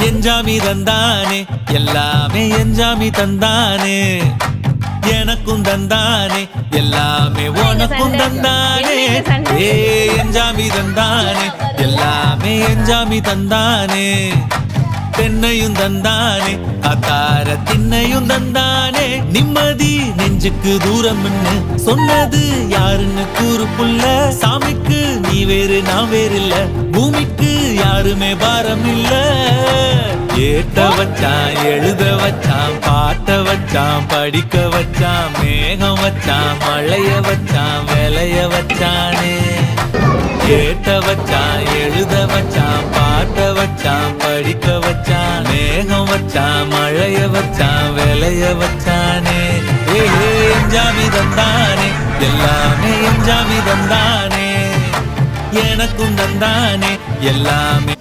எஞ்சாமி தந்தானே எல்லாமே எஞ்சாமி தந்தானே எனக்கும் தந்தானே எல்லாமே உனக்கும் தந்தானே ஏ எஞ்சாமி தந்தானே எல்லாமே எஞ்சாமி தந்தானே தென்னையும் தந்தானே அத்தார திண்ணையும் தந்தானே நிம்மதி நெஞ்சுக்கு தூரம் சொன்னது யாருன்னு கூறு புள்ள சாமிக்கு நீ வேறு நான் வேறு இல்ல பூமிக்கு யாருமே பாரம் இல்ல ஏத்த வச்சான் எழுத வச்சான் பாட்ட வச்சான் படிக்க வச்சான் மேகம் வச்சான் மழைய வச்சான் விளைய வச்சானே ஏத்த வச்சான் எழுத வச்சான் பாட்ட வச்சான் படிக்க வச்சான் மேகம் வச்சான் மழைய வச்சான் விளைய வச்சானே ஏ எஞ்சாமி தந்தானே எல்லாமே எஞ்சாமி தந்தானே எனக்கும் தந்தானே எல்லாமே